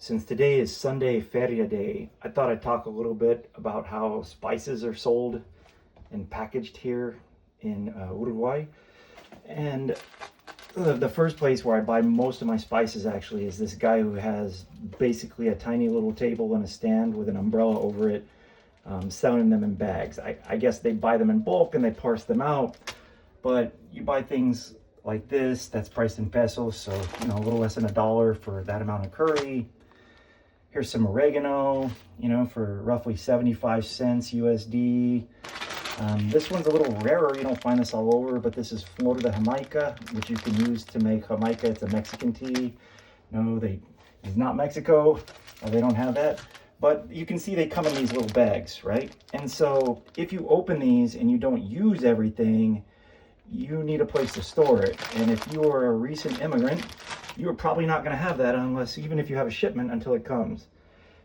Since today is Sunday Feria Day, I thought I'd talk a little bit about how spices are sold and packaged here in Uruguay. And the first place where I buy most of my spices actually is this guy who has basically a tiny little table and a stand with an umbrella over it, selling them in bags. I guess they buy them in bulk and they parse them out, but you buy things like this that's priced in pesos, so a little less than $1 for that amount of curry. Here's some oregano, for roughly 75 cents USD. This one's a little rarer. You don't find this all over, but this is Flor de Jamaica, which you can use to make Jamaica. It's a Mexican tea. No, it's not Mexico. They don't have that. But you can see they come in these little bags, right? And so if you open these and you don't use everything, you need a place to store it. And if you are a recent immigrant, you're probably not going to have that even if you have a shipment until it comes.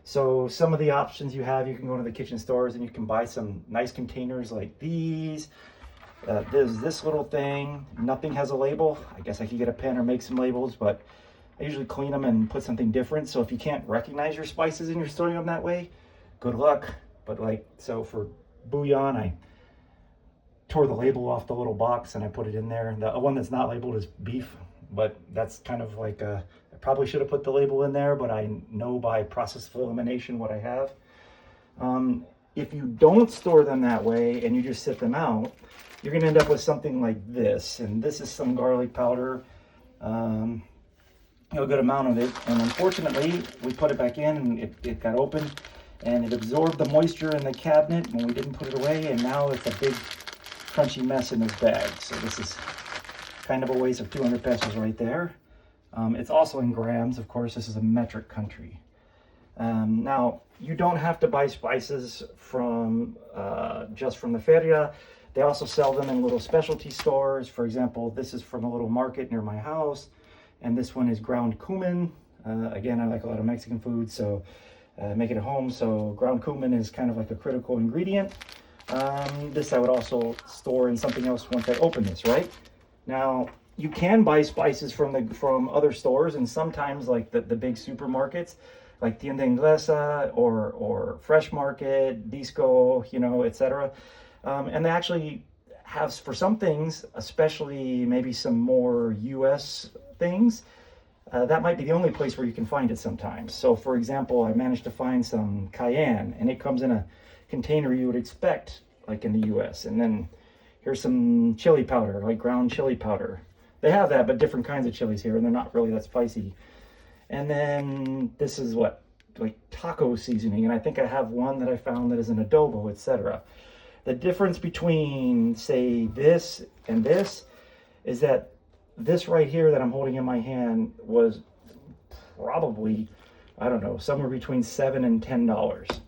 So some of the options you have, you can go to the kitchen stores and you can buy some nice containers like these. There's this little thing. Nothing has a label. I guess I could get a pen or make some labels, but I usually clean them and put something different. So if you can't recognize your spices and you're storing them that way, good luck. But so for bouillon, I tore the label off the little box and I put it in there. The one that's not labeled is beef, but that's kind of I probably should have put the label in there, but I know by process of elimination what I have. If you don't store them that way and you just sit them out, you're going to end up with something like this. And this is some garlic powder, a good amount of it. And unfortunately, we put it back in and it got open and it absorbed the moisture in the cabinet when we didn't put it away. And now it's a big crunchy mess in this bag. So this is kind of a waste of 200 pesos right there. It's also in grams, of course. This is a metric country. Now, you don't have to buy spices from just from the feria. They also sell them in little specialty stores. For example, this is from a little market near my house, and this one is ground cumin. Again, I like a lot of Mexican food, so make it at home. So ground cumin is kind of like a critical ingredient. This I would also store in something else once I open this, right? Now, you can buy spices from other stores, and sometimes like the big supermarkets, like tienda Inglés or Fresh Market, Disco, etc. And they actually have, for some things, especially maybe some more U.S. things, that might be the only place where you can find it sometimes. So, for example, I managed to find some cayenne, and it comes in a container you would expect, like in the U.S. And then here's some chili powder, like ground chili powder. They have that, but different kinds of chilies here, and they're not really that spicy. And then this is like taco seasoning, and I think I have one that I found that is an adobo, etc. The difference between, say, this and this is that this right here that I'm holding in my hand was probably, I don't know, somewhere between $7 and $10.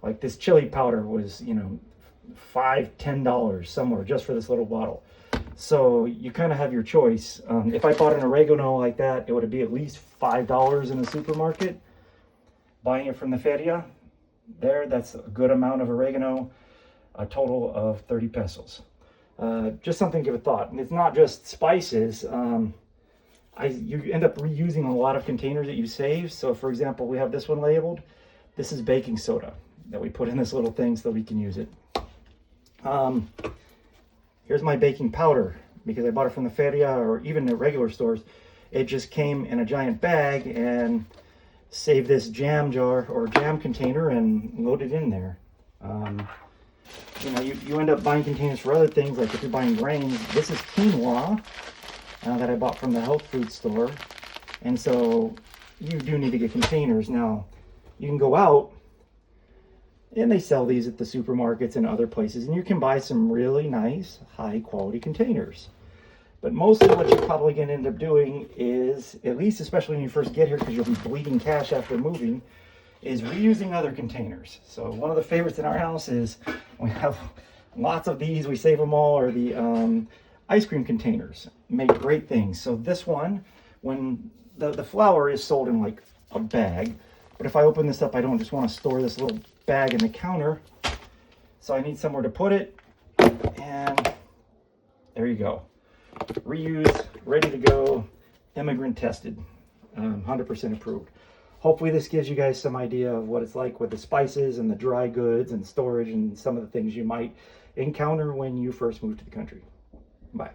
Like this chili powder was, $5, $10 somewhere just for this little bottle. So you kind of have your choice. If I bought an oregano like that, it would be at least $5 in the supermarket. Buying it from the feria, that's a good amount of oregano, a total of 30 pesos. Just something to give a thought. And it's not just spices. You end up reusing a lot of containers that you save. So for example, we have this one labeled. This is baking soda that we put in this little thing so that we can use it. Here's my baking powder, because I bought it from the feria or even the regular stores. It just came in a giant bag and saved this jam jar or jam container and loaded in there. You end up buying containers for other things, like if you're buying grains. This is quinoa that I bought from the health food store. And so you do need to get containers. Now, you can go out and they sell these at the supermarkets and other places, and you can buy some really nice, high-quality containers. But mostly what you're probably going to end up doing is, at least especially when you first get here, because you'll be bleeding cash after moving, is reusing other containers. So one of the favorites in our house is, we have lots of these, we save them all, are the ice cream containers. Make great things. So this one, when the flour is sold in like a bag, but if I open this up, I don't just want to store this little bag in the counter. So I need somewhere to put it. And there you go. Reuse, ready to go, immigrant tested, 100% approved. hopefully this gives you guys some idea of what it's like with the spices and the dry goods and storage and some of the things you might encounter when you first move to the country. Bye.